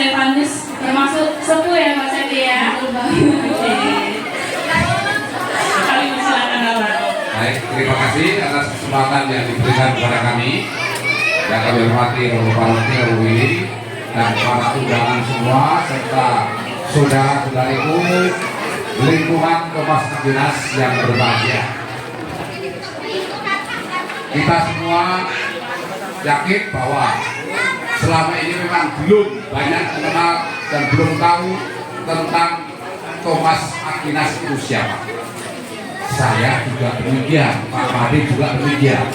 Stefanus termasuk sepuh ya Mas Edi ya. Oke. Kami silakan Bapak. Baik, terima kasih atas kesempatan yang diberikan kepada kami. Yang kami hormati Romo Paroki, Romo Willy, dan para undangan semua serta saudara-saudariku lingkungan Thomas Aquinas yang berbahagia. Kita semua yakin bahwa selama ini memang belum banyak mengenal dan belum tahu tentang Thomas Aquinas itu siapa. Saya juga demikian, Pak Made juga demikian.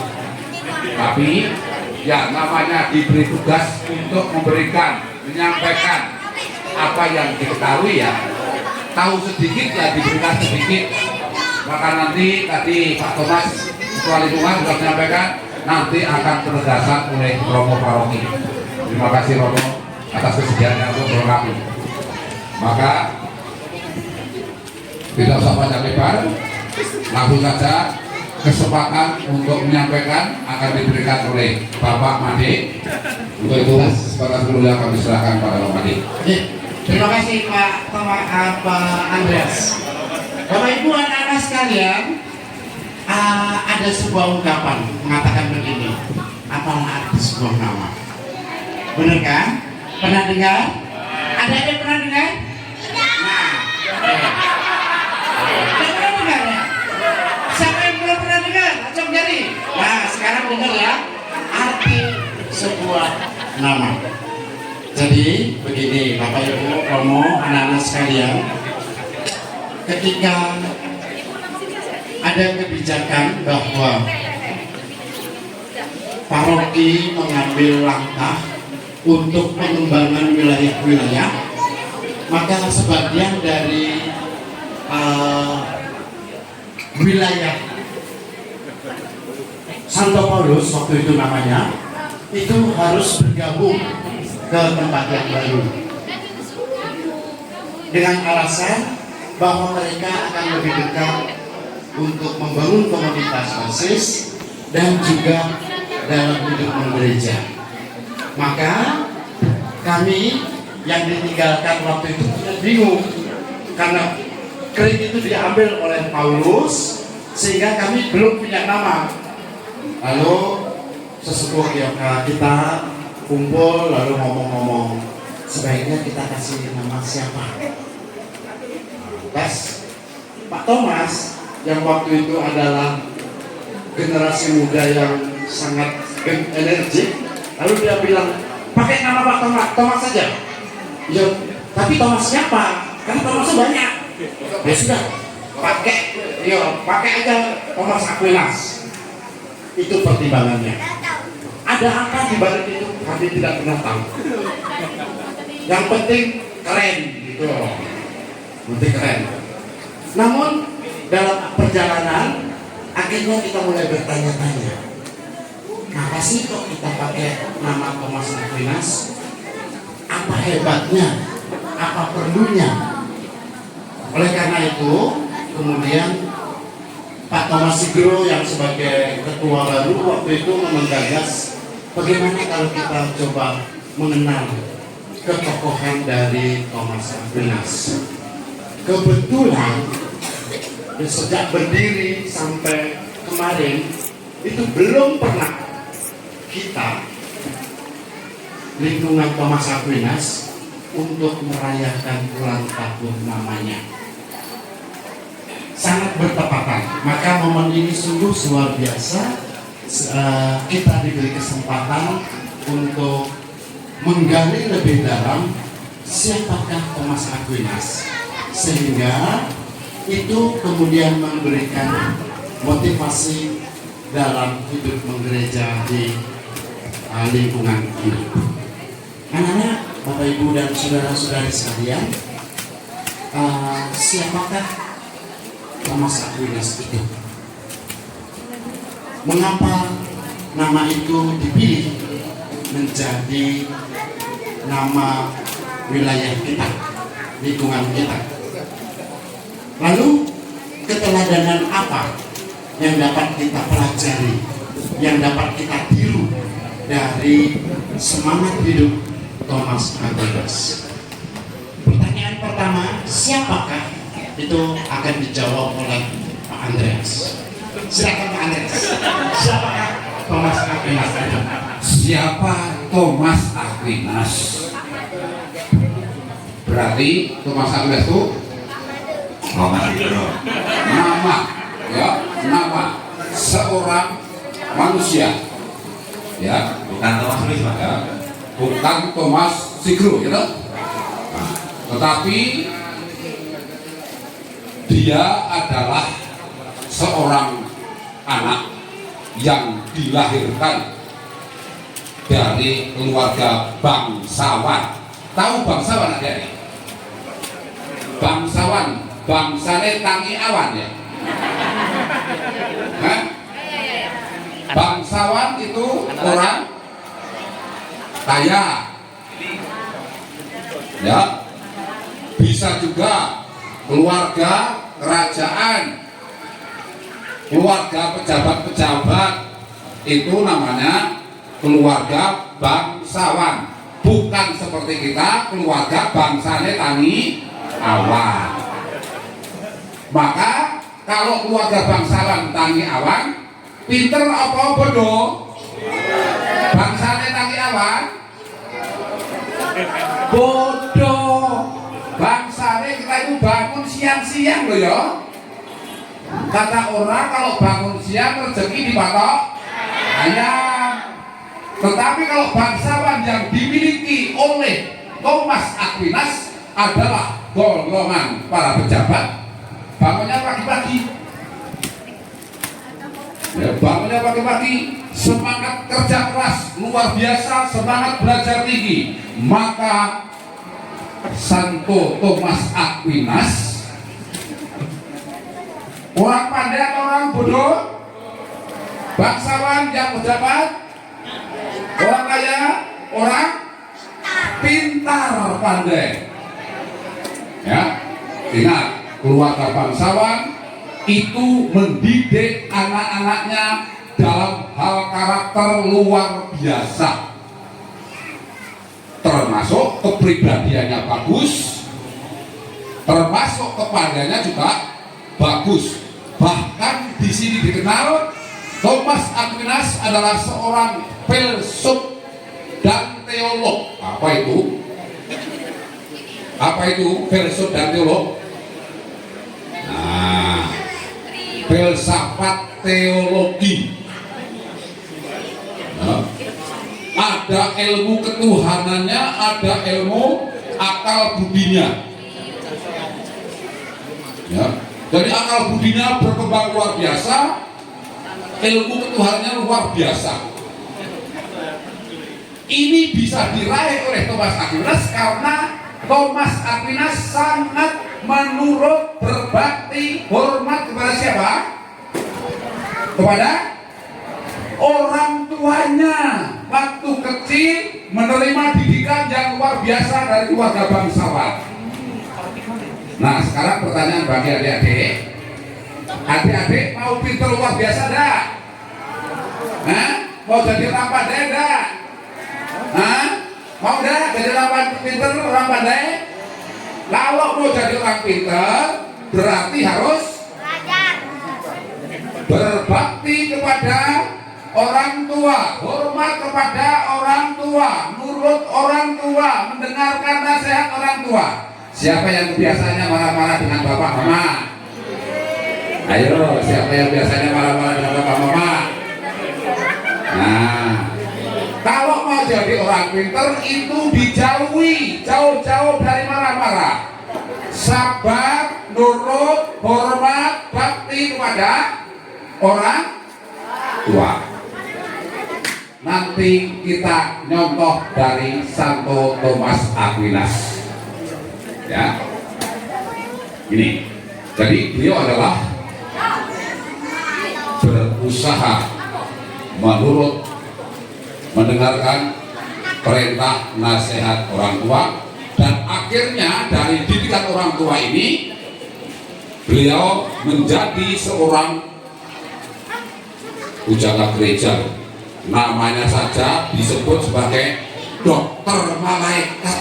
Tapi ya namanya diberi tugas untuk memberikan, menyampaikan apa yang diketahui ya. Tahu sedikit ya diberikan sedikit. Maka nanti tadi Pak Thomas Ketua Lingkungan sudah menyampaikan nanti akan penegasan oleh Romo Paroki. Terima kasih Romo atas kesediaannya untuk melengkapi. Maka tidak usah panjang lebar, langsung saja kesempatan untuk menyampaikan akan diberikan oleh Bapak Made. Untuk itu kesempatan dulu kami serahkan pada Bapak Made. Terima kasih Pak Andreas. Bapak Ibu anak-anak sekalian, ada sebuah ungkapan mengatakan begini, apalah arti sebuah nama? Benar kan? Pernah dengar? Ada yang pernah dengar? Nah, pernah dengar ya? Siapa yang belum pernah dengar? Acung jari. Nah, sekarang dengar ya, arti sebuah nama. Jadi begini Bapak Ibu, Romo, anak-anak sekalian, ketika ada kebijakan bahwa paroki mengambil langkah untuk pengembangan wilayah-wilayah, maka sebagian dari wilayah Santo Paulus waktu itu namanya, itu harus bergabung ke tempat yang baru dengan alasan bahwa mereka akan lebih dekat untuk membangun komunitas basis dan juga dalam hidup gereja. Maka kami yang ditinggalkan waktu itu bingung karena kredit itu diambil oleh Paulus sehingga kami belum punya nama. Lalu sesepuh kita kumpul lalu ngomong-ngomong, sebaiknya kita kasih nama siapa? Pas Pak Thomas yang waktu itu adalah generasi muda yang sangat energik, lalu dia bilang pakai nama Pak Thomas saja. Ya, tapi Thomas siapa? Kan Thomasnya banyak. Ya sudah, pakai aja Thomas Aquinas. Itu pertimbangannya. Ada apa di balik itu? Kami tidak pernah tahu. Yang penting keren gitu. Penting keren. Namun dalam perjalanan akhirnya kita mulai bertanya-tanya, kenapa sih kok kita pakai nama Thomas Aquinas? Apa hebatnya? Apa perlunya? Oleh karena itu kemudian Pak Thomas Sigro yang sebagai ketua baru waktu itu menggagas, bagaimana kalau kita coba mengenal ketokohan dari Thomas Aquinas. Kebetulan sejak berdiri sampai kemarin itu belum pernah kita lingkungan Thomas Aquinas untuk merayakan ulang tahun namanya. Sangat bertepatan. Maka momen ini sungguh luar biasa. Kita diberi kesempatan untuk menggali lebih dalam siapakah Thomas Aquinas, sehingga itu kemudian memberikan motivasi dalam hidup menggereja di lingkungan ini. Anak-anak, Bapak Ibu dan saudara-saudari sekalian, siapakah Thomas Aquinas itu? Mengapa nama itu dipilih menjadi nama wilayah kita, lingkungan kita? Lalu keteladanan apa yang dapat kita pelajari, yang dapat kita tiru dari semangat hidup Thomas Aquinas. Pertanyaan pertama, siapakah? Itu akan dijawab oleh Pak Andreas. Silakan Pak Andreas. Siapakah Thomas Aquinas? Siapa Thomas Aquinas? Berarti Thomas Aquinas itu nama, ya, nama seorang manusia, ya, bukan Thomas Aquinas, ya, bukan Thomas Sigro, gitu. Nah, tetapi dia adalah seorang anak yang dilahirkan dari keluarga bangsawan. Tahu bangsawan ada? Bangsawan, bangsane tangi awan ya. Hah? Bangsawan itu orang kaya, ya. Bisa juga keluarga kerajaan, keluarga pejabat-pejabat, itu namanya keluarga bangsawan. Bukan seperti kita keluarga bangsane tangi awan. Maka kalau keluarga bangsawan tangi awan, pinter apa bodoh? Bangsane tangi awan bodoh. Bangsane kita itu bangun siang-siang loh ya. Kata orang kalau bangun siang rezeki dipatok ayam. Tetapi kalau bangsawan yang dimiliki oleh Thomas Aquinas adalah golongan para pejabat, bangunnya pagi-pagi, ya, bangunnya pagi-pagi, semangat kerja keras luar biasa, semangat belajar tinggi. Maka Santo Thomas Aquinas, orang pandai atau orang bodoh? Bangsawan yang pejabat, orang kaya, orang pintar, pandai. Ya, ingat, keluarga bangsawan itu mendidik anak-anaknya dalam hal karakter luar biasa, termasuk kepribadiannya bagus, termasuk kepandaiannya juga bagus. Bahkan di sini dikenal Thomas Aquinas adalah seorang filsuf dan teolog. Apa itu? Apa itu filsuf dan teolog? Nah, filsafat teologi. Nah, ada ilmu ketuhanannya, ada ilmu akal budinya. Ya, jadi akal budinya berkembang luar biasa, ilmu ketuhanannya luar biasa. Ini bisa diraih oleh Thomas Aquinas karena Thomas Aquinas sangat menurut, berbakti, hormat kepada siapa? Kepada orang tuanya. Waktu kecil menerima didikan yang luar biasa dari keluarga bangsawan. Nah, sekarang pertanyaan bagi adik-adik. Adik-adik mau pintar luar biasa dah? Hah? Mau jadi orang pandai dah? Hah? Mau dah jadi orang pintar, orang pandai? Kalau mau jadi orang pintar, berarti harus berbakti kepada orang tua, hormat kepada orang tua, nurut orang tua, mendengarkan nasihat orang tua. Siapa yang biasanya marah-marah dengan bapak mama? Ayo, siapa yang biasanya marah-marah dengan bapak mama? Nah, kalau mau jadi orang pintar itu dijauhi, jauh-jauh dari marah-marah. Sabar, nurut, hormat, bakti kepada orang tua. Nanti kita nyontoh dari Santo Thomas Aquinas. Ya, ini. Jadi beliau adalah berusaha menurut, mendengarkan perintah nasihat orang tua, dan akhirnya dari didikan orang tua ini beliau menjadi seorang pujangga gereja. Namanya saja disebut sebagai dokter malaikat.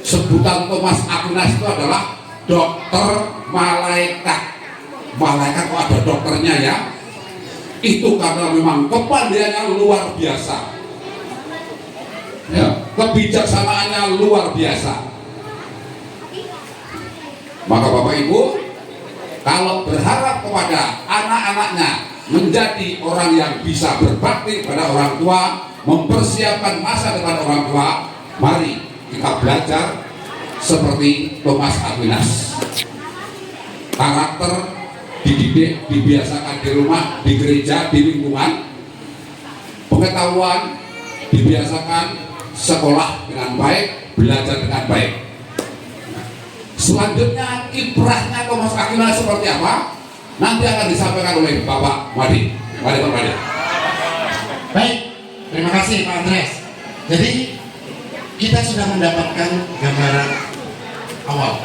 Sebutan Thomas Aquinas itu adalah dokter malaikat. Malaikat kok ada dokternya ya? Itu karena memang kepandaiannya luar biasa, ya, kebijaksanaannya luar biasa. Maka Bapak Ibu, kalau berharap kepada anak-anaknya menjadi orang yang bisa berbakti pada orang tua, mempersiapkan masa depan orang tua, mari kita belajar seperti Thomas Aquinas. Karakter dididik, dibiasakan di rumah, di gereja, di lingkungan. Pengetahuan dibiasakan sekolah dengan baik, belajar dengan baik. Selanjutnya kiprahnya Thomas Aquinas seperti apa? Nanti akan disampaikan oleh Bapak Wadi. Mari Pak Wadi. Baik, terima kasih Pak Andres. Jadi kita sudah mendapatkan gambaran awal.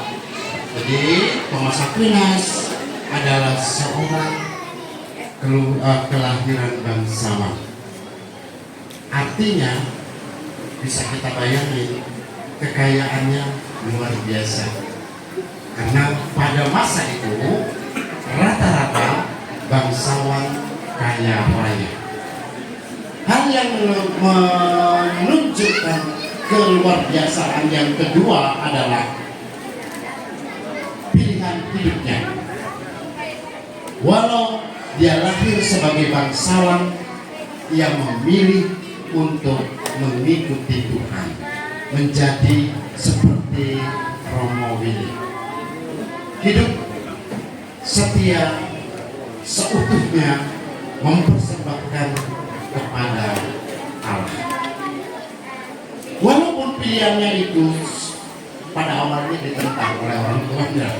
Jadi Thomas Aquinas adalah seorang kelahiran bangsawan. Artinya bisa kita bayangin kekayaannya luar biasa. Karena pada masa itu rata-rata bangsawan kaya raya. Hal yang menunjukkan keluar biasaan yang kedua adalah pilihan hidupnya. Walau dia lahir sebagai bangsawan, ia memilih untuk mengikuti Tuhan, menjadi seperti Romo Willy. Hidup setia seutuhnya mempersembahkan kepada Allah. Walaupun pilihannya itu pada awalnya ditentang oleh orang tuanya,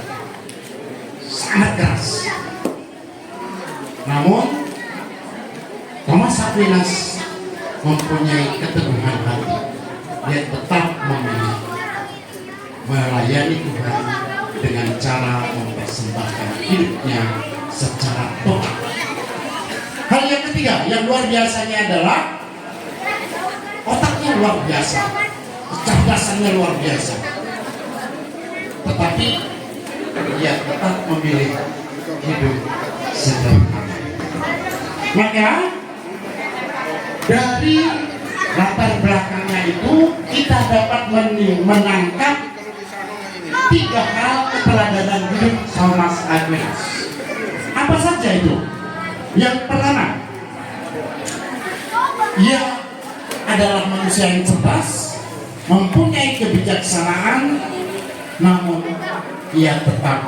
sangat keras. Namun Thomas Aquinas mempunyai keteguhan hati. Dia tetap memilih melayani Tuhan dengan cara mempersembahkan hidupnya secara total. Hal yang ketiga yang luar biasanya adalah otaknya luar biasa, kecerdasannya luar biasa. Tetapi dia tetap memilih hidup sederhana. Maka dari latar belakangnya itu kita dapat menangkap 3 hal keteladanan hidup Thomas Aquinas. Apa saja itu? Yang pertama, ia adalah manusia yang cerdas, mempunyai kebijaksanaan, namun ia tetap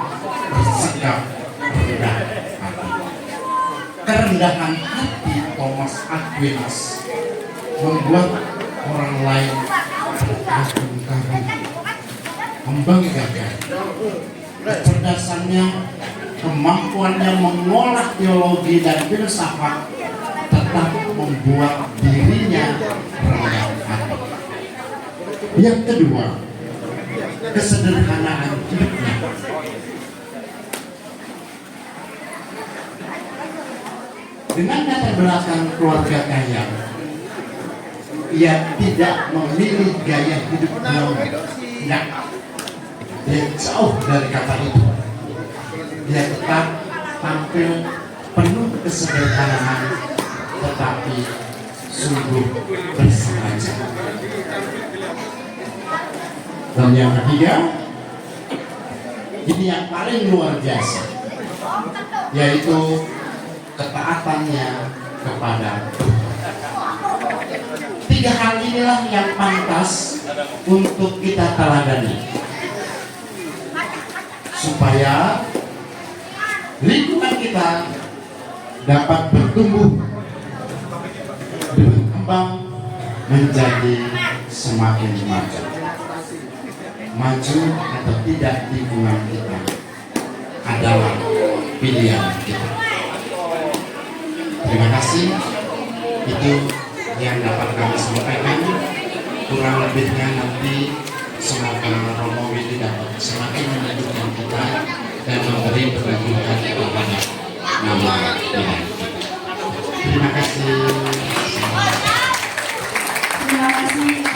bersikap rendah hati. Kerendahan hati Thomas Aquinas membuat orang lain terkagum-kagum, membanggakan. Kecerdasannya, kemampuannya mengolah teologi dan filsafat tetap membuat dirinya rendah hati. Yang kedua, kesederhanaan hidupnya. Dengan latar belakang keluarga kaya, ia tidak memilih gaya hidup mewah. Tidak. Dia jauh dari kata itu. Dia tetap tampil penuh kesederhanaan, tetapi sungguh bersengaja. Dan yang ketiga, ini yang paling luar biasa, yaitu ketaatannya kepada Tuhan. 3 hal inilah yang pantas untuk kita teladani, supaya lingkungan kita dapat bertumbuh, berkembang menjadi semakin maju. Maju atau tidak lingkungan kita adalah pilihan kita. Terima kasih. Itu yang dapat kami sampaikan. Kurang lebihnya nanti semoga Romo Willy dapat semakin menunjukkan kita dan memberi petunjuk kepada nama Tuhan. Terima kasih. Terima kasih.